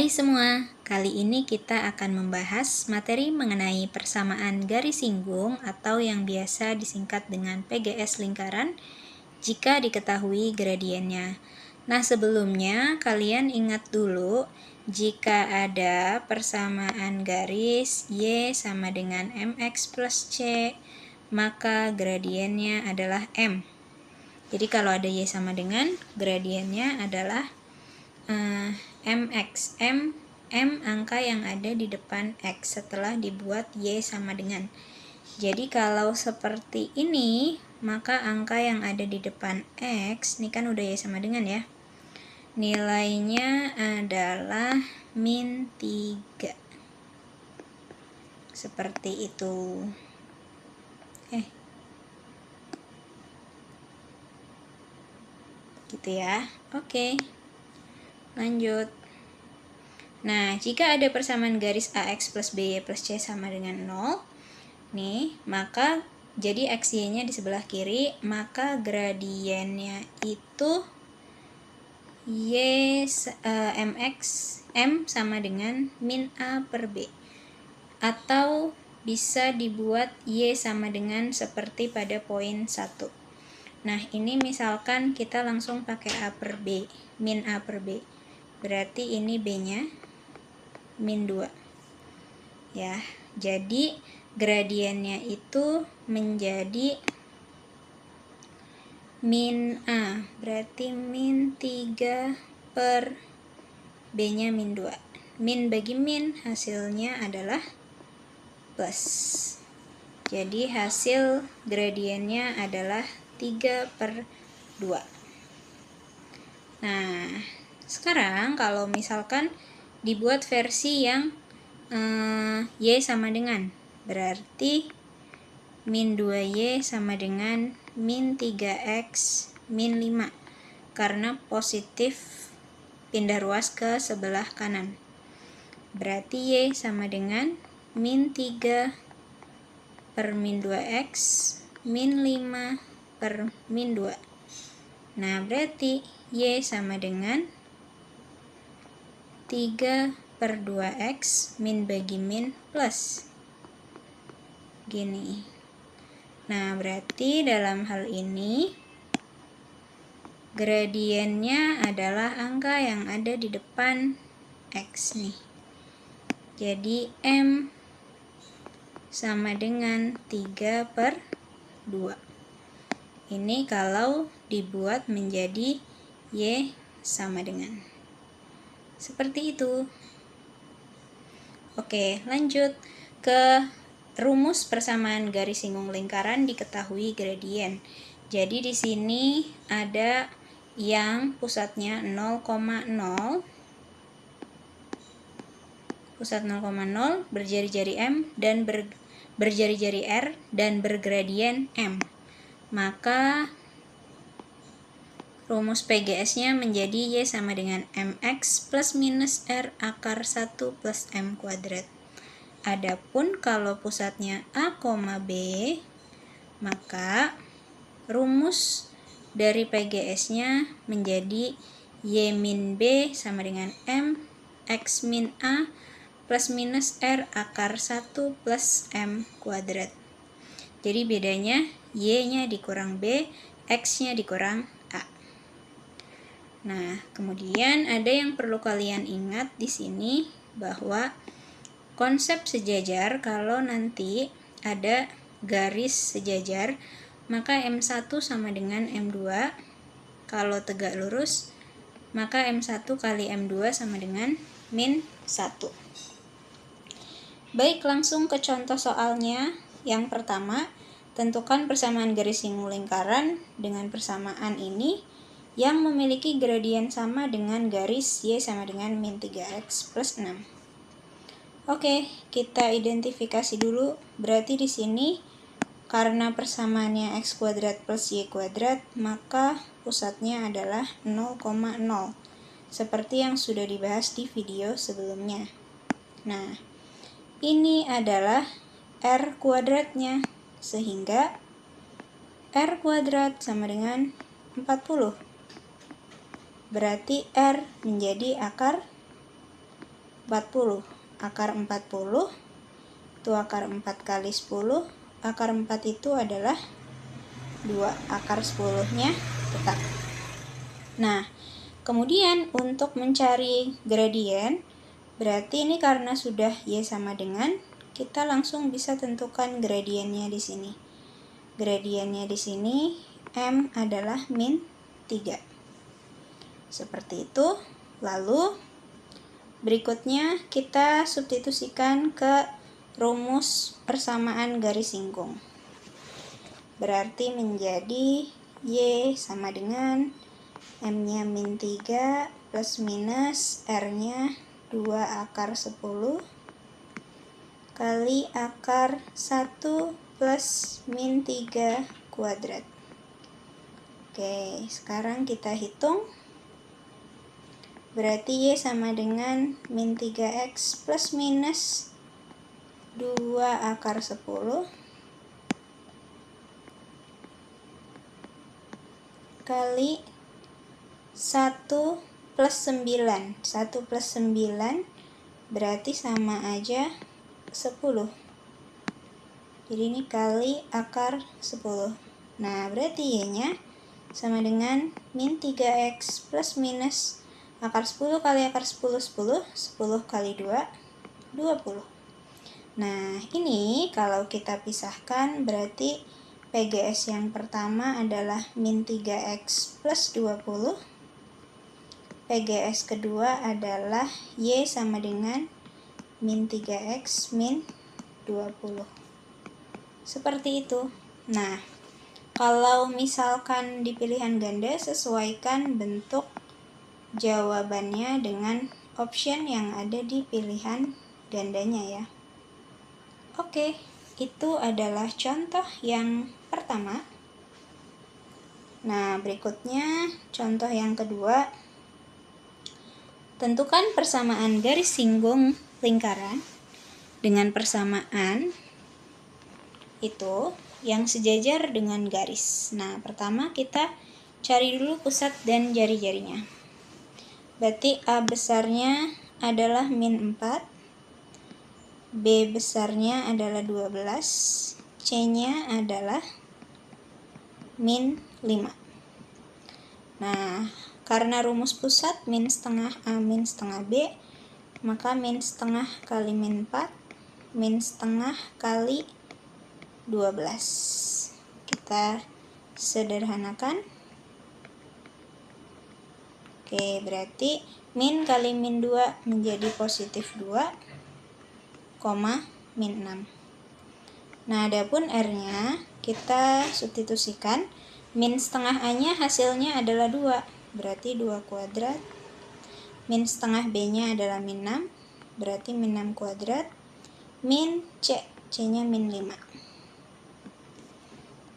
Hai semua, kali ini kita akan membahas materi mengenai persamaan garis singgung atau yang biasa disingkat dengan PGS lingkaran jika diketahui gradiennya. Nah, sebelumnya kalian ingat dulu jika ada persamaan garis Y sama dengan MX plus C, maka gradiennya adalah M. Jadi kalau ada Y sama dengan, gradiennya adalah MX. M angka yang ada di depan X setelah dibuat Y sama dengan. Jadi kalau seperti ini, maka angka yang ada di depan X, ini kan udah Y sama dengan ya, nilainya adalah -3. Seperti itu. Gitu ya. Oke. Lanjut. Nah, jika ada persamaan garis AX plus BY plus C sama dengan 0, nih, maka jadi XY-nya di sebelah kiri, maka gradiennya itu MX, M sama dengan min A per B. Atau bisa dibuat Y sama dengan seperti pada poin 1. Nah, ini misalkan kita langsung pakai A per B, min A per B. Berarti ini B-nya min 2. Ya, jadi gradiennya itu menjadi min A, berarti min 3 per B-nya min 2. Min bagi min, hasilnya adalah plus. Jadi hasil gradiennya adalah 3 per 2. Nah, sekarang kalau misalkan dibuat versi yang Y sama dengan, berarti min 2Y sama dengan min 3X min 5, karena positif pindah ruas ke sebelah kanan. Berarti Y sama dengan min 3 per min 2X min 5 per min 2. Nah, berarti Y sama dengan 3 per 2X min bagi min plus. Gini. Nah, berarti dalam hal ini gradiennya adalah angka yang ada di depan X nih. Jadi M sama dengan 3 per 2. Ini kalau dibuat menjadi Y sama dengan. Seperti itu. Oke, lanjut ke rumus persamaan garis singgung lingkaran diketahui gradien. Jadi di sini ada yang pusatnya 0,0, pusat 0,0, berjari-jari M dan berjari-jari R dan bergradien M. Maka rumus PGS-nya menjadi Y sama dengan MX plus minus R akar 1 plus M kuadrat. Adapun kalau pusatnya A, B, maka rumus dari PGS-nya menjadi Y min B sama dengan M X min A plus minus R akar 1 plus M kuadrat. Jadi bedanya Y-nya dikurang B, X-nya dikurang A. Nah, kemudian ada yang perlu kalian ingat di sini bahwa konsep sejajar, kalau nanti ada garis sejajar, maka M1 sama dengan M2. Kalau tegak lurus, maka M1 kali M2 sama dengan min 1. Baik, langsung ke contoh soalnya. Yang pertama, tentukan persamaan garis singgung lingkaran dengan persamaan ini yang memiliki gradien sama dengan garis Y sama dengan min 3X plus 6. Oke, kita identifikasi dulu. Berarti di sini karena persamaannya X kuadrat plus Y kuadrat, maka pusatnya adalah 0,0. Seperti yang sudah dibahas di video sebelumnya. Nah, ini adalah R kuadratnya, sehingga R kuadrat sama dengan 40. Berarti R menjadi akar 40. Akar 40 itu akar 4 kali 10. Akar 4 itu adalah 2. Akar 10-nya tetap. Nah, kemudian untuk mencari gradien, berarti ini karena sudah Y sama dengan, kita langsung bisa tentukan gradiennya di sini. Gradiennya di sini M adalah min 3. Seperti itu. Lalu berikutnya kita substitusikan ke rumus persamaan garis singgung. Berarti menjadi Y sama dengan M-nya min 3 plus minus R-nya 2 akar 10 kali akar 1 plus min 3 kuadrat. Oke, sekarang kita hitung. Berarti Y sama dengan min 3X plus minus 2 akar 10 kali 1 plus 9. 1 plus 9 berarti sama aja 10. Jadi ini kali akar 10. Nah, berarti Y-nya sama dengan min 3X plus minus akar 10 kali akar 10, 10. 10 kali 2, 20. Nah, ini kalau kita pisahkan berarti PGS yang pertama adalah min 3X plus 20. PGS kedua adalah Y sama dengan min 3X min 20. Seperti itu. Nah, kalau misalkan di pilihan ganda, sesuaikan bentuk jawabannya dengan option yang ada di pilihan gandanya ya. Oke, itu adalah contoh yang pertama. Nah, berikutnya contoh yang kedua. Tentukan persamaan garis singgung lingkaran dengan persamaan itu yang sejajar dengan garis. Nah, pertama kita cari dulu pusat dan jari-jarinya. Berarti A besarnya adalah min 4, B besarnya adalah 12, C-nya adalah min 5. Nah, karena rumus pusat min setengah A min setengah B, maka min setengah kali min 4, min setengah kali 12. Kita sederhanakan. Oke, berarti min kali min 2 menjadi positif 2, min 6. Nah, adapun R-nya kita substitusikan. Min setengah A-nya hasilnya adalah 2, berarti 2 kuadrat. Min setengah B-nya adalah min 6, berarti min 6 kuadrat. Min C, C-nya min 5.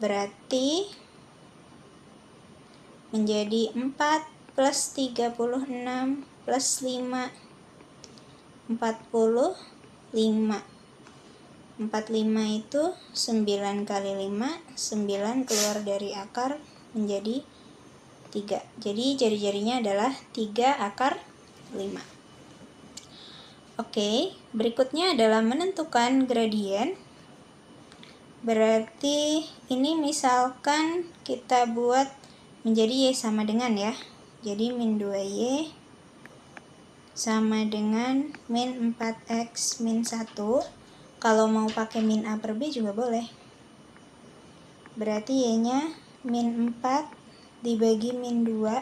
Berarti menjadi 4 plus 36 plus 5, 45. 45 itu 9 kali 5, 9 keluar dari akar menjadi 3. Jadi jari-jarinya adalah 3 akar 5. Oke, berikutnya adalah menentukan gradien. Berarti ini misalkan kita buat menjadi Y sama dengan ya. Jadi min 2Y sama dengan min 4X min 1. Kalau mau pakai min A per B juga boleh. Berarti Y-nya min 4 dibagi min 2,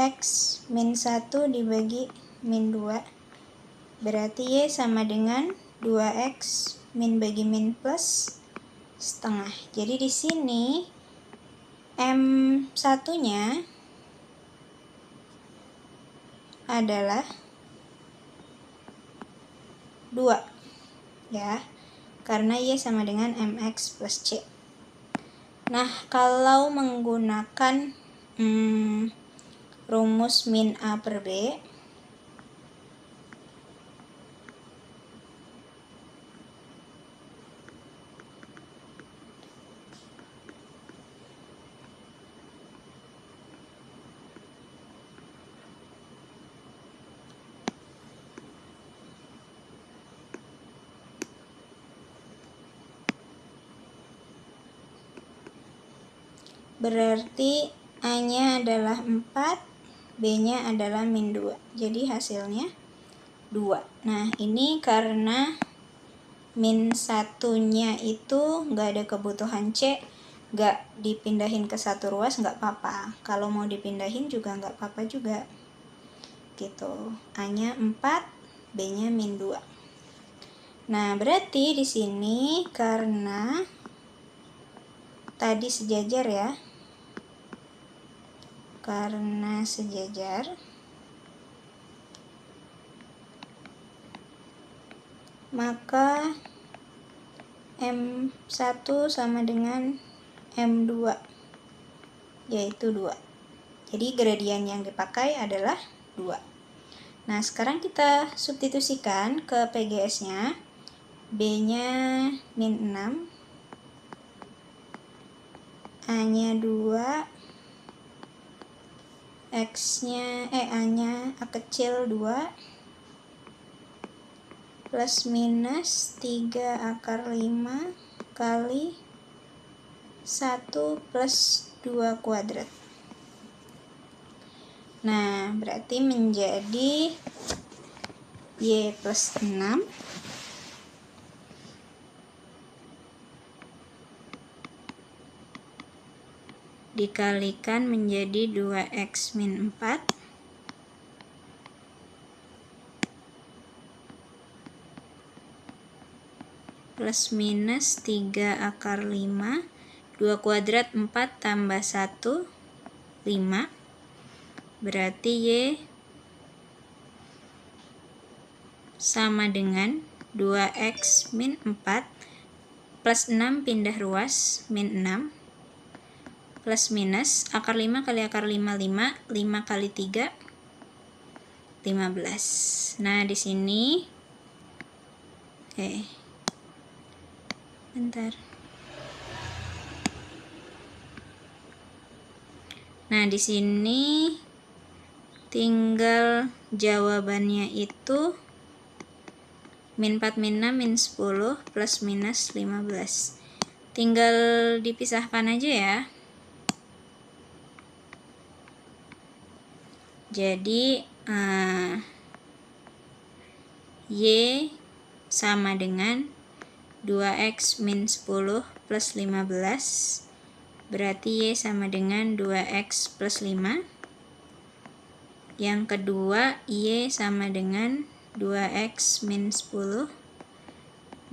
X min 1 dibagi min 2. Berarti Y sama dengan 2X min bagi min plus setengah. Jadi di sini M1-nya adalah 2 ya, karena Y sama dengan MX plus C. Nah, kalau menggunakan rumus min A per B, berarti A-nya adalah 4, B-nya adalah min 2. Jadi hasilnya 2. Nah, ini karena min 1-nya itu nggak ada kebutuhan C, nggak dipindahin ke satu ruas nggak apa-apa. Kalau mau dipindahin juga nggak apa-apa juga. Gitu. A-nya 4, B-nya min 2. Nah, berarti di sini karena tadi sejajar ya. Karena sejajar, maka M1 sama dengan M2, yaitu 2. Jadi gradien yang dipakai adalah 2. Nah, sekarang kita substitusikan ke PGS-nya. B-nya min 6, A-nya 2, A-nya A kecil 2, plus minus 3 akar 5 kali 1 plus 2 kuadrat. Nah, berarti menjadi Y plus 6 dikalikan menjadi 2x min 4 plus minus 3 akar 5, 2 kuadrat 4 tambah 1, 5. Berarti Y sama dengan 2x min 4 plus 6 pindah ruas, min 6, plus minus akar 5 kali akar 5, 5 kali 3, 15. Nah, di sini bentar. Nah, di sini tinggal jawabannya itu min 4 min 6 min 10 plus minus 15. Tinggal dipisahkan aja ya. Jadi Y sama dengan 2x min 10 plus 15. Berarti Y sama dengan 2x plus 5. Yang kedua, Y sama dengan 2x min 10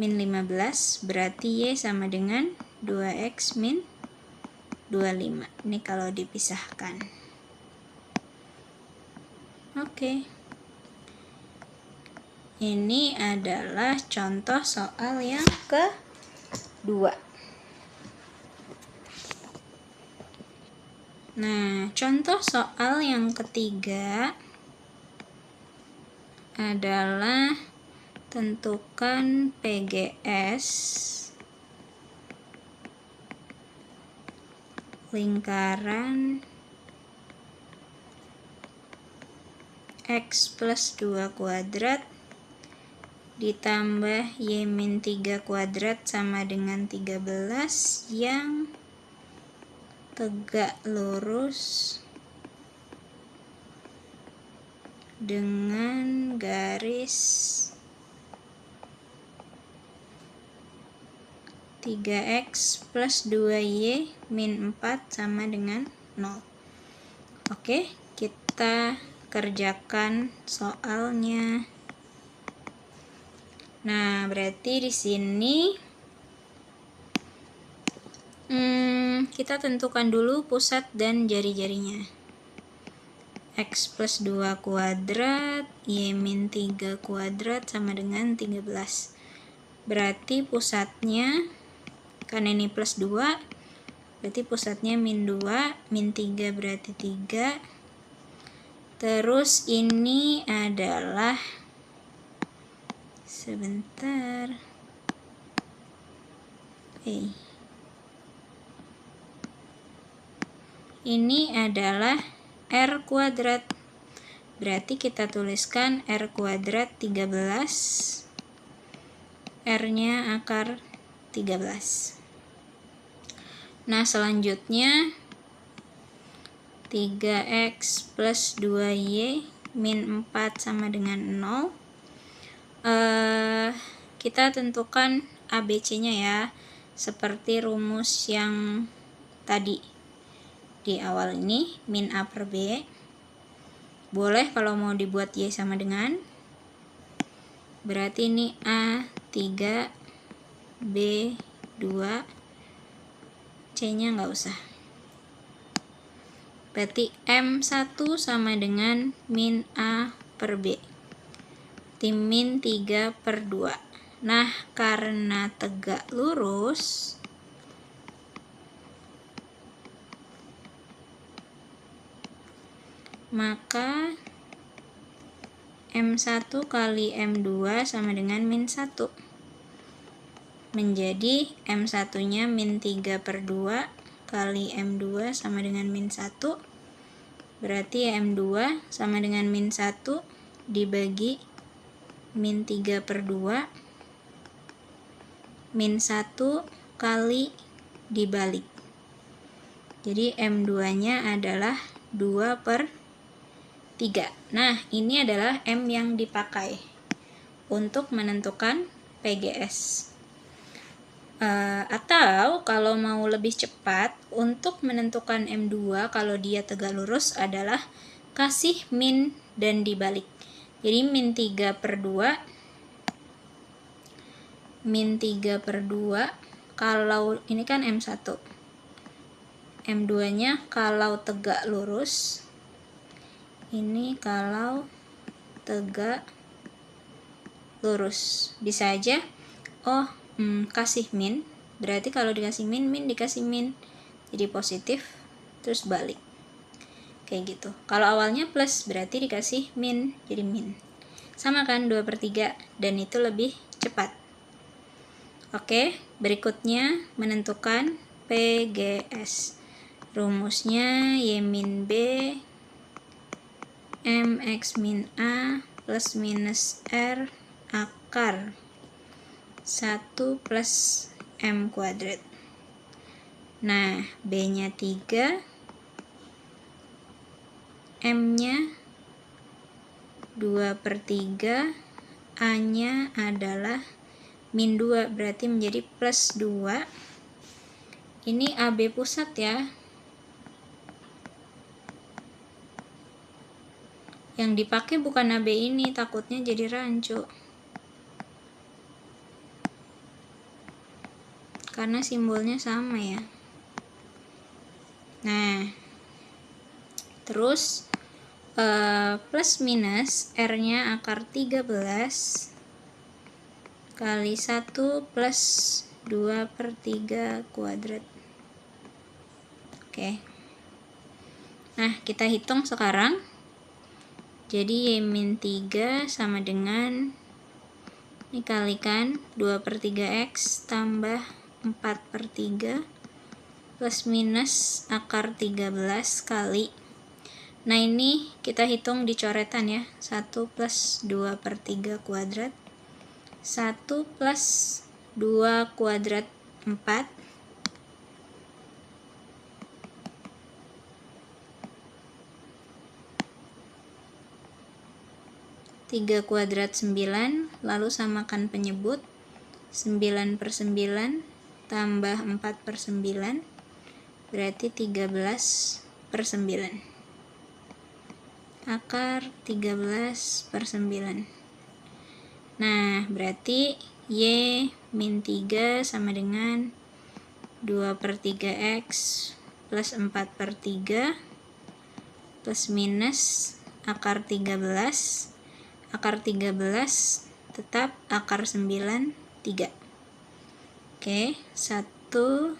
min 15. Berarti Y sama dengan 2x min 25. Ini kalau dipisahkan. Oke. Ini adalah contoh soal yang kedua. Nah, contoh soal yang ketiga adalah tentukan PGS lingkaran X plus 2 kuadrat ditambah Y min 3 kuadrat sama dengan 13 yang tegak lurus dengan garis 3x plus 2y min 4 sama dengan 0. Oke, kita kerjakan soalnya. Nah, berarti di sini kita tentukan dulu pusat dan jari-jarinya. X plus 2 kuadrat, Y min 3 kuadrat sama dengan 13. Berarti pusatnya, karena ini plus 2, berarti pusatnya min 2, min 3 berarti 3. Terus ini adalah, sebentar, ini adalah R kuadrat. Berarti kita tuliskan R kuadrat 13. R-nya akar 13. Nah, selanjutnya 3x plus 2y min 4 sama dengan 0. Kita tentukan ABC-nya ya, seperti rumus yang tadi di awal ini, min A per B. Boleh kalau mau dibuat Y sama dengan, berarti ini A 3, B 2, C-nya nggak usah. Berarti M1 sama dengan min A per B. Tim min 3 per 2. Nah, karena tegak lurus, maka M1 kali M2 sama dengan min 1. Menjadi M1-nya min 3 per 2 kali M2 sama dengan min 1. Berarti M2 sama dengan min 1 dibagi min 3 per 2. Min 1 kali dibalik. Jadi M2-nya adalah 2 per 3. Nah, ini adalah M yang dipakai untuk menentukan PGS. Atau kalau mau lebih cepat, untuk menentukan M2 kalau dia tegak lurus adalah kasih min dan dibalik. Jadi min 3 per 2, min 3 per 2, kalau ini kan M1. M2-nya kalau tegak lurus, ini kalau tegak lurus. Bisa aja, kasih min, berarti kalau dikasih min, min dikasih min, jadi positif, terus balik. Kayak gitu. Kalau awalnya plus, berarti dikasih min, jadi min. Sama kan, 2 per 3, dan itu lebih cepat. Oke, berikutnya menentukan PGS. Rumusnya Y min B MX min A plus minus R akar 1 plus M kuadrat. Nah, B-nya 3, M-nya 2 per 3, A-nya adalah min 2, berarti menjadi plus 2. Ini AB pusat ya. Yang dipakai bukan AB ini, takutnya jadi rancu. Karena simbolnya sama ya. Nah, terus plus minus R-nya akar 13 kali 1 plus 2 per 3 kuadrat. Oke. Nah, kita hitung sekarang. Jadi Y min 3 sama dengan, dikalikan 2 per 3X tambah 4 per 3 plus minus akar 13 kali. Nah, ini kita hitung di coretan ya. 1 plus 2 per 3 kuadrat. 1 plus 2 kuadrat 4. 3 kuadrat 9, lalu samakan penyebut. 9 per 9 tambah 4 per 9, berarti 13 per 9. Akar 13 per 9. Nah, berarti Y min 3 sama dengan 2 per 3X plus 4 per 3 plus minus akar 13. Akar 13 tetap akar 9, 3. Oke, 1,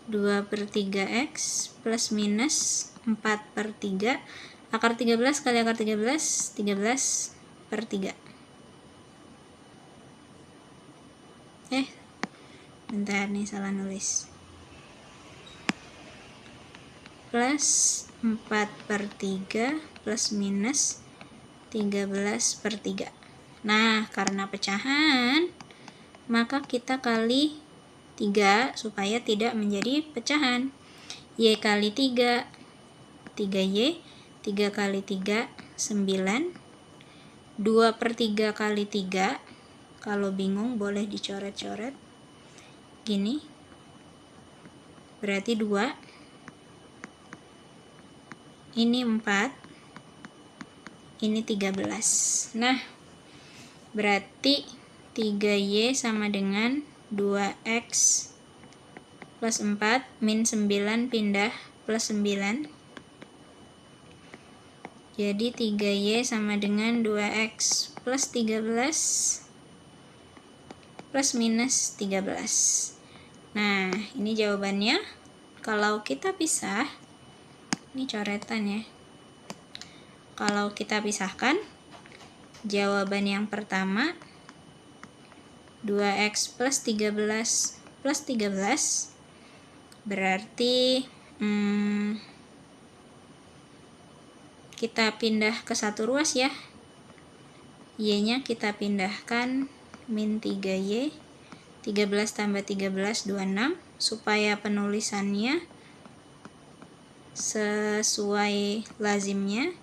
2 per 3X plus minus 4 per 3. Akar 13 kali akar 13, 13 per 3. Bentar nih, salah nulis. Plus 4 per 3 plus minus 13 per 3. Nah, karena pecahan, maka kita kali 3 supaya tidak menjadi pecahan. Y kali 3, 3Y, 3 kali 3, 9. 2/3 kali 3, kalau bingung boleh dicoret-coret. Gini. Berarti 2. Ini 4. Ini 13. Nah, berarti 3Y sama dengan 2X plus 4 min 9 pindah plus 9. Jadi 3Y sama dengan 2X plus 13 plus minus 13. Nah, ini jawabannya. Kalau kita pisah, ini coretan ya. Kalau kita pisahkan, jawaban yang pertama 2X plus 13 plus 13 berarti kita pindah ke satu ruas ya. Y-nya kita pindahkan min 3Y, 13 tambah 13, 26, supaya penulisannya sesuai lazimnya,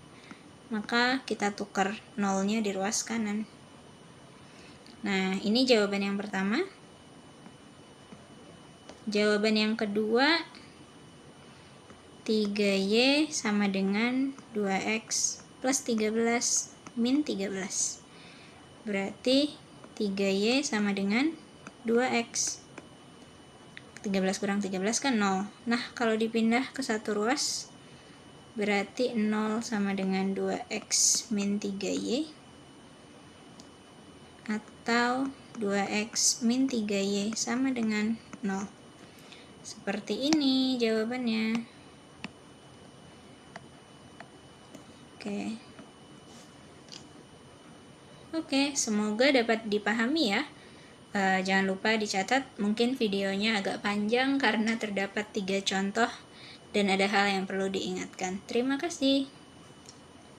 maka kita tukar nolnya di ruas kanan. Nah, ini jawaban yang pertama. Jawaban yang kedua, 3Y sama dengan 2X plus 13 min 13. Berarti 3Y sama dengan 2X. 13 kurang 13 kan 0. Nah, kalau dipindah ke satu ruas, berarti 0 sama dengan 2X min 3Y. Atau 2X min 3Y sama dengan 0. Seperti ini jawabannya. Oke, semoga dapat dipahami ya. Jangan lupa dicatat, mungkin videonya agak panjang karena terdapat 3 contoh dan ada hal yang perlu diingatkan. Terima kasih.